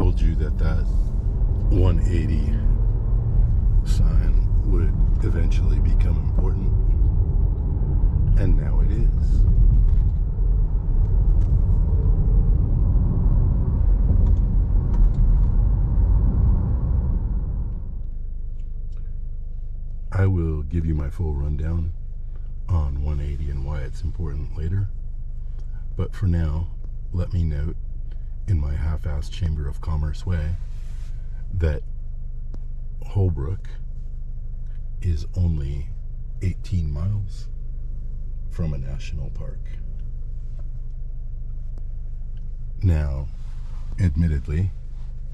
told you that 180 sign would eventually become important, and now it is. I will give you my full rundown on 180 and why it's important later, but for now, let me note in my half-assed Chamber of Commerce way that Holbrook is only 18 miles from a national park. Now, admittedly,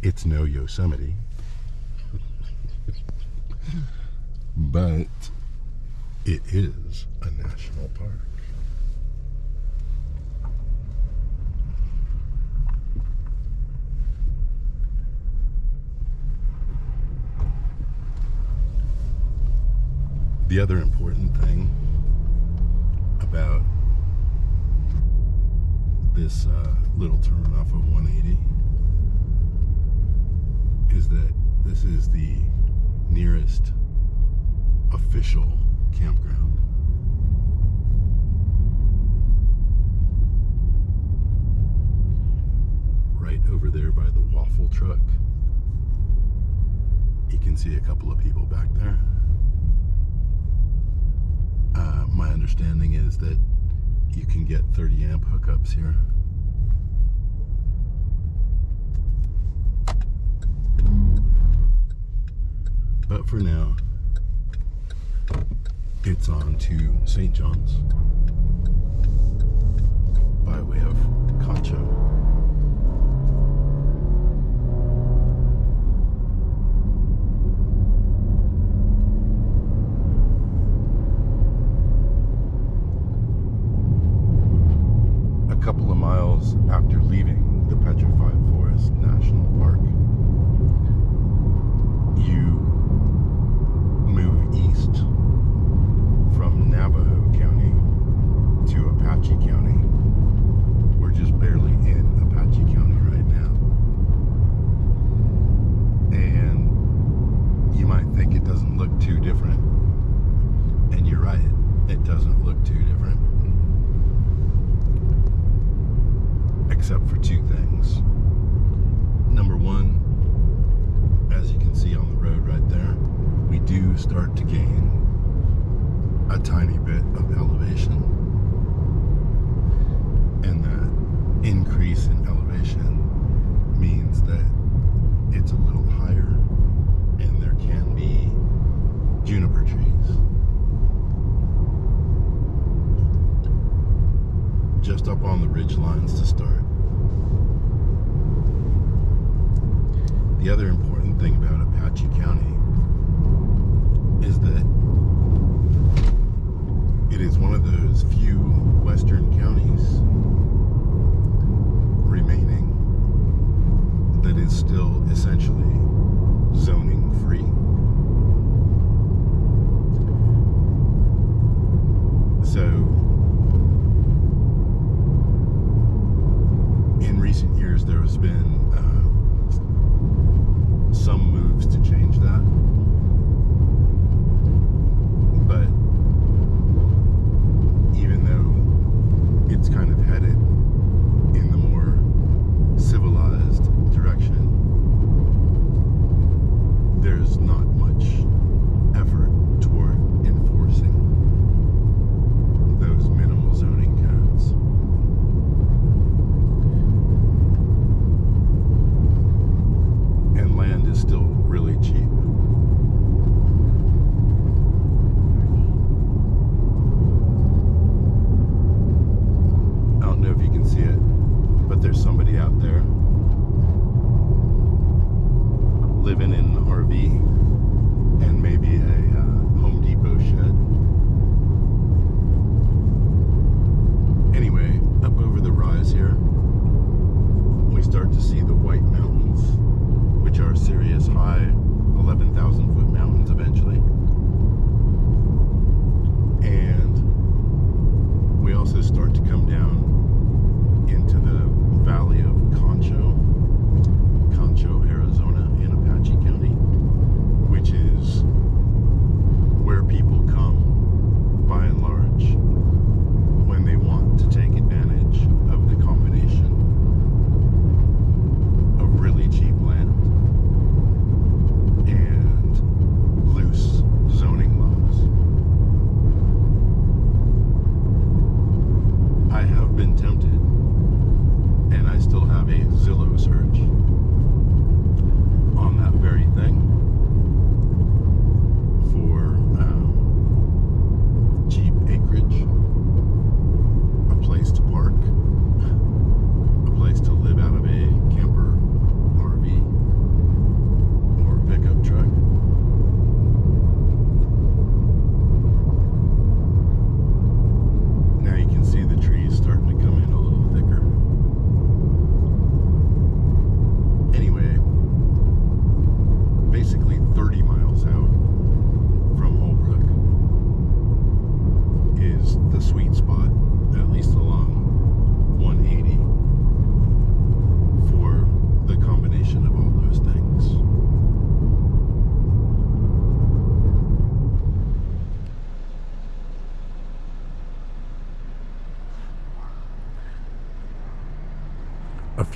it's no Yosemite, but it is a national park. The other important thing about this little turn off of 180 is that this is the nearest official campground. Right over there by the waffle truck. You can see a couple of people back there. My understanding is that you can get 30 amp hookups here. But for now, it's on to stjohns by way of Concho. A couple of miles after leaving the Petrified Forest National Park, you move east from Navajo County to Apache County. We're just barely in Apache County right now. And you might think it doesn't look too different. And you're right, it doesn't look too different. Except for two things. Number one, as you can see on the road right there, we do start to gain a tiny bit of elevation, and that increase in elevation means that it's a little higher and there can be juniper trees just up on the ridge lines to start. The other important thing about Apache County is that it is one of those few western counties remaining that is still essentially zoning free. So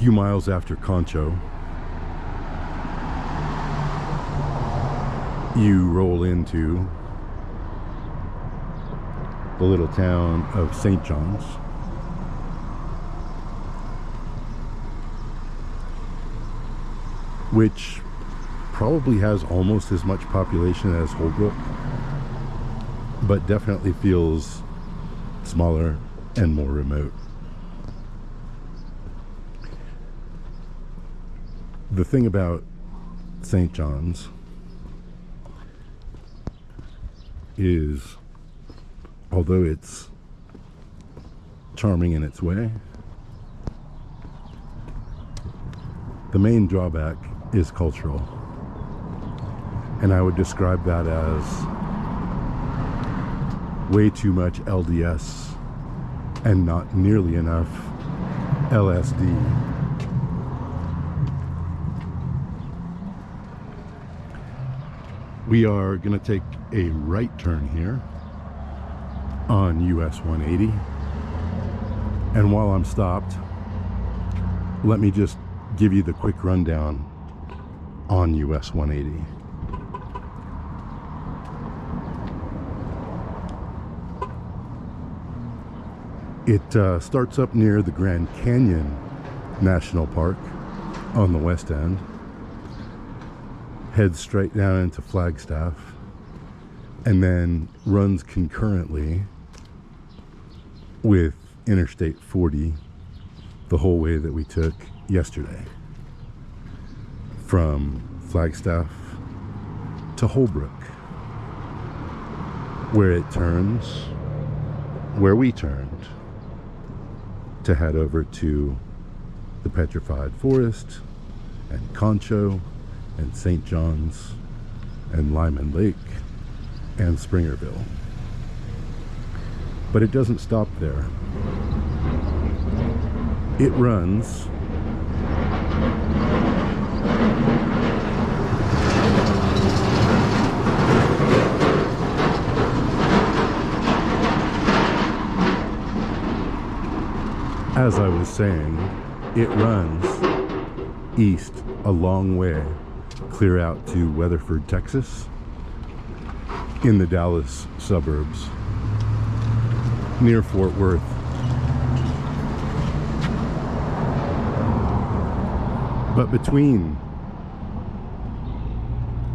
few miles after Concho, you roll into the little town of stjohns, which probably has almost as much population as Holbrook, but definitely feels smaller and more remote. The thing about stjohns is, although it's charming in its way, the main drawback is cultural. And I would describe that as way too much LDS and not nearly enough LSD. We are going to take a right turn here on US 180. And while I'm stopped, let me just give you the quick rundown on US 180. It starts up near the Grand Canyon National Park on the west end, heads straight down into Flagstaff, and then runs concurrently with Interstate 40 the whole way that we took yesterday, from Flagstaff to Holbrook, where it turns where we turned to head over to the Petrified Forest and Concho and stjohns and Lymanlake and Springerville. But it doesn't stop there. It runs as I was saying, it runs east a long way, clear out to Weatherford, Texas, in the Dallas suburbs, near Fort Worth. But between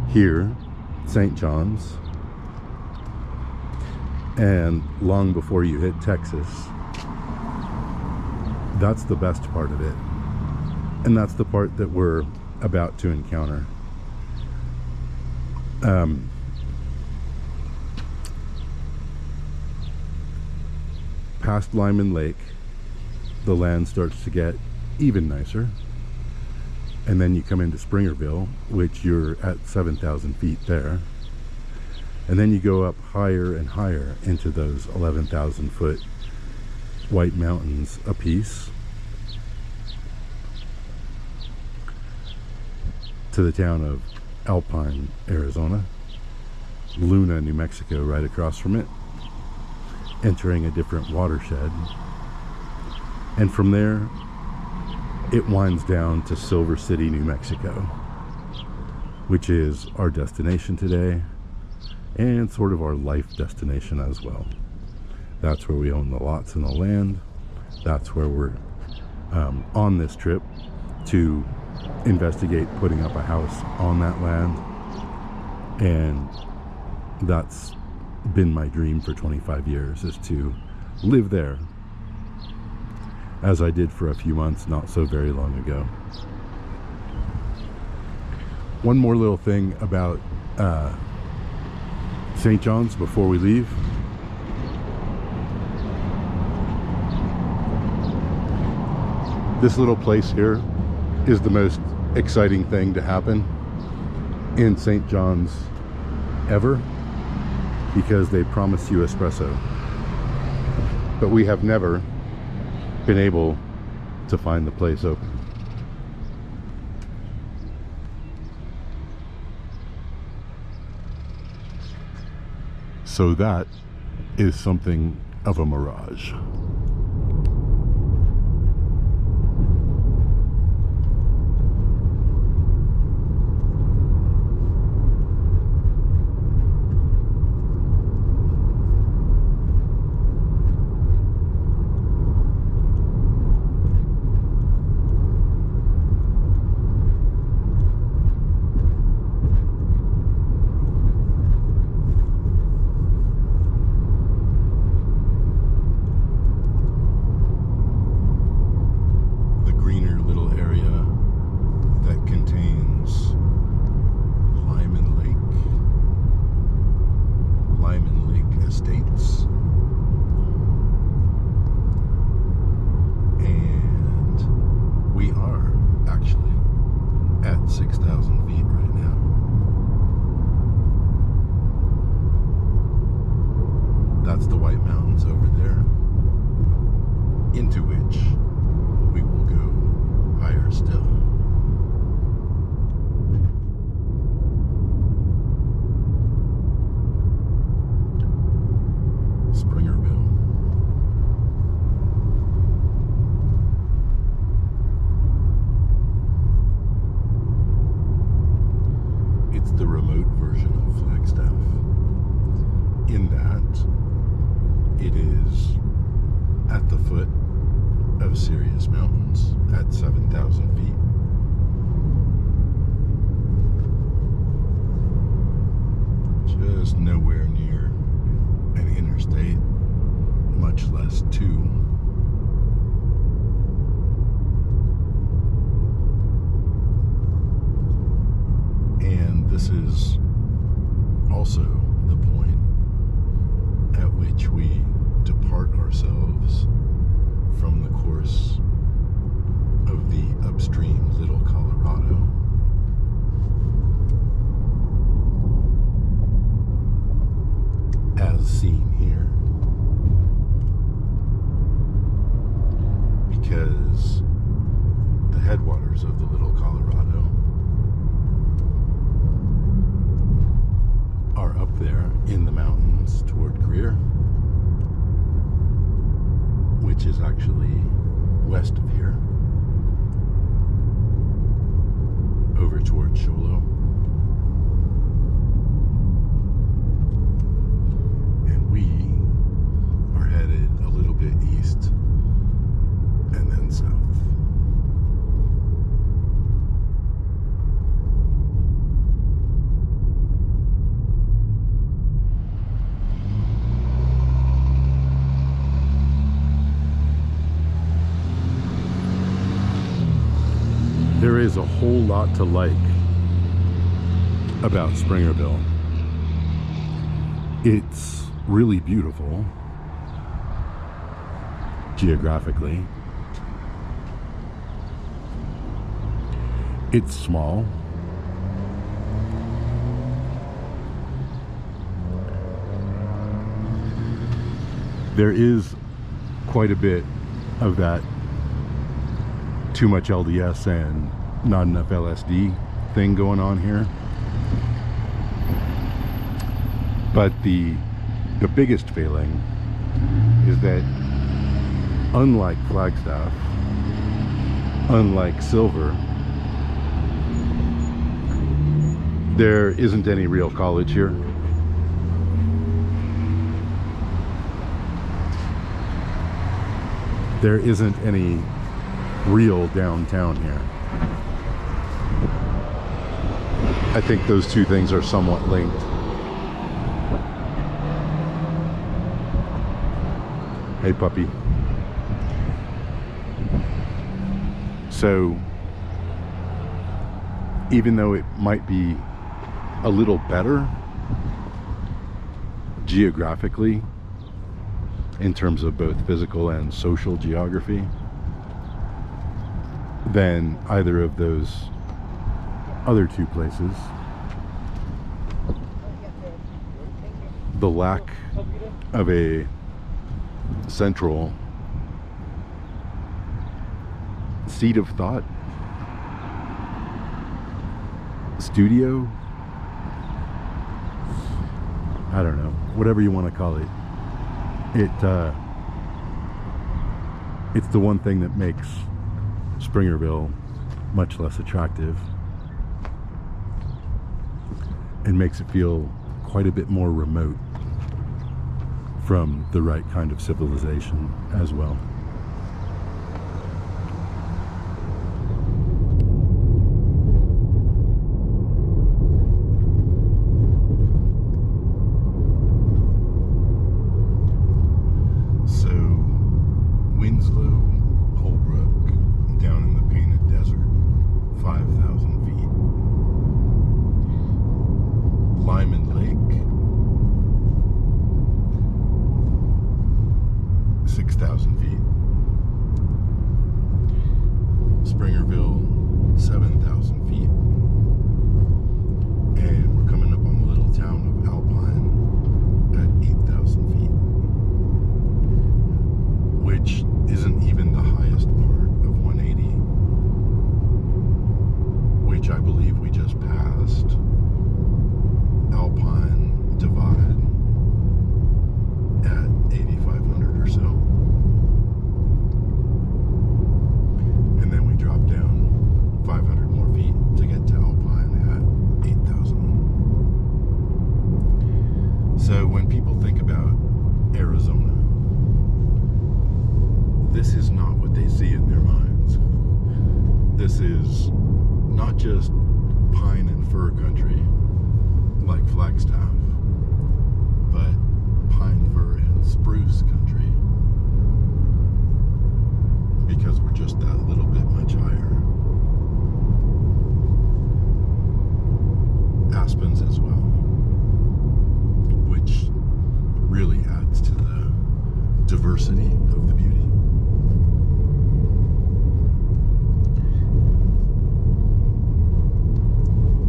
here, stjohns, and long before you hit Texas, that's the best part of it. And that's the part that we're about to encounter. Past Lymanlake, the land starts to get even nicer. And then you come into Springerville, which you're at 7,000 feet there. And then you go up higher and higher into those 11,000 foot white mountains apiece to the town of Alpinearizona, Luna, New Mexico right across from it, entering a different watershed. And from there it winds down to Silver City, New Mexico, which is our destination today and sort of our life destination as well. That's where we own the lots and the land. That's where we're on this trip to investigate putting up a house on that land. And that's been my dream for 25 years, is to live there, as I did for a few months not so very long ago. One more little thing about stjohns before we leave. This little place here is the most exciting thing to happen in stjohns ever, because they promise you espresso. But we have never been able to find the place open. So that is something of a mirage. over there, into which we will go higher still. Springerville. It's the remote version of Flagstaff, in that it is at the foot of Sirius Mountains at 7,000 feet. Just nowhere near an interstate, much less two. And this is also the point at which we depart ourselves from the course of the upstream Little Colorado. As seen here. Because the headwaters of the Little Colorado are up there in the mountains toward Greer, which is actually west of here, over toward Sholo. And we are headed a little bit east and then south. There is a whole lot to like about Springerville. It's really beautiful geographically. It's small. There is quite a bit of that too much LDS and not enough LSD thing going on here. But the biggest failing is that unlike Flagstaff, unlike Silver, there isn't any real college here. There isn't any real downtown here. I think those two things are somewhat linked. Hey puppy. So even though it might be a little better geographically in terms of both physical and social geography than either of those other two places, the lack of a central seat of thought, studio, I don't know, whatever you want to call it. It's the one thing that makes Springerville much less attractive and makes it feel quite a bit more remote from the right kind of civilization as well. So Winslow, Holbrook, down in the Painted Desert, 5,000 feet. Lymanlake, 6,000 feet. just pine and fir country like Flagstaff, but pine, fir, and spruce country, because we're just that little bit much higher. Aspens as well, which really adds to the diversity of the beauty.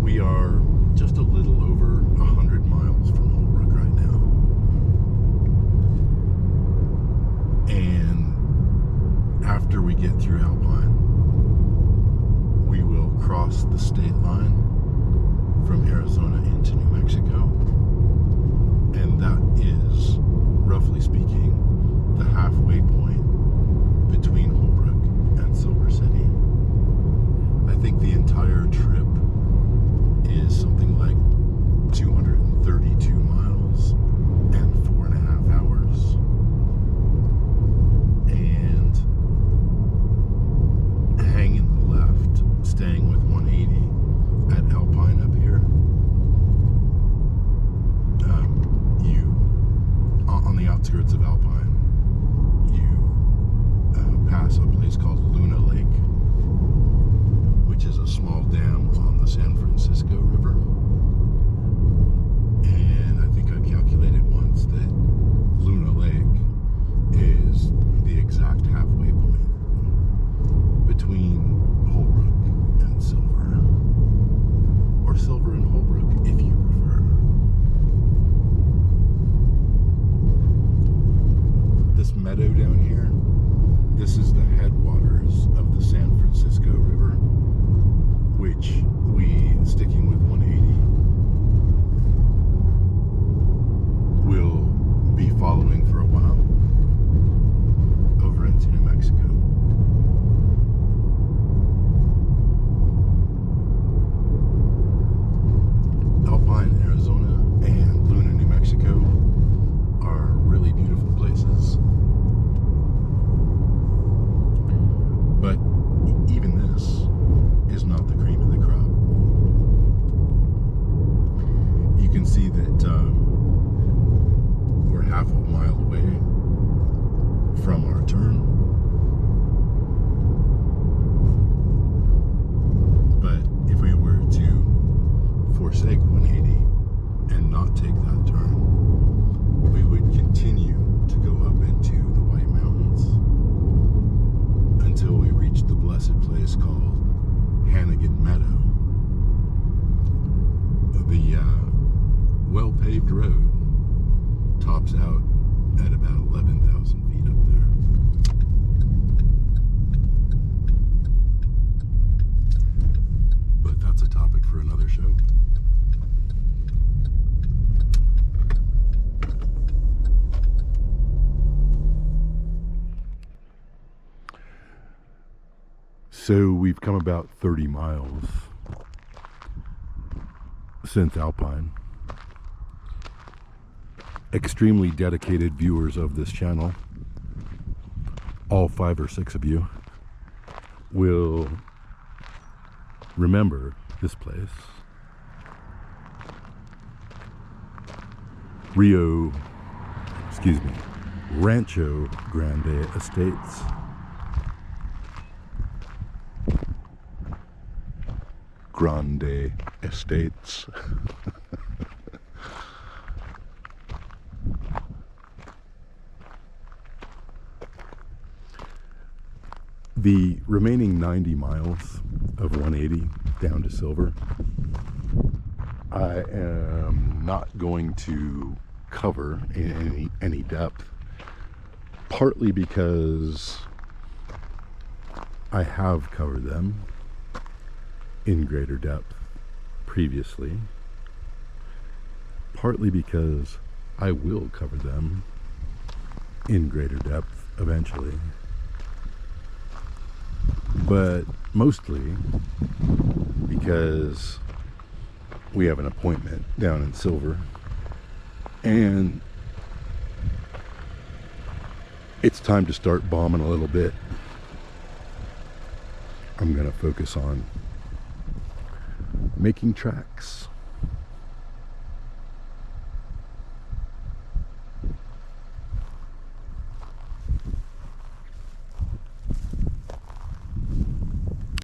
We are just a little over 100 miles from Holbrook right now. And after we get through Alpine, we will cross the state line from Arizona into New Mexico. And that is, roughly speaking, the halfway point between Holbrook and Silver City. I think the entire trip is something like 232 miles and 4.5 hours. And hanging left, staying with 180 at Alpine up here, on the outskirts of Alpine, you pass a place called Lunalake, which is a small dam on the San Francisco River. And I think I calculated once that Lunalake is the exact halfway point between Holbrook and Silver, or Silver and Holbrook if you prefer. This meadow down here, this is the headwaters of the San Francisco River, which we, sticking with 180, will be following for a while over into New Mexico. Alpine, Arizona, and Luna, New Mexico are really beautiful places. But even this is not the cream of the crop. You can see that we're half a mile away from our turn. But if we were to forsake 180 and not take that turn, we would continue to go up into the White Mountains until we reach the blessed place called Hannigan Meadow. The well-paved road tops out at about 11,000 feet up there. But that's a topic for another show. So we've come about 30 miles since Alpine. Extremely dedicated viewers of this channel, all 5 or 6 of you, will remember this place. Rancho Grande Estates. Grande Estates. The remaining 90 miles of 180 down to Silver, I am not going to cover in any depth, partly because I have covered them in greater depth previously, partly because I will cover them in greater depth eventually, but mostly because we have an appointment down in Silver and it's time to start bombing a little bit. I'm going to focus on making tracks.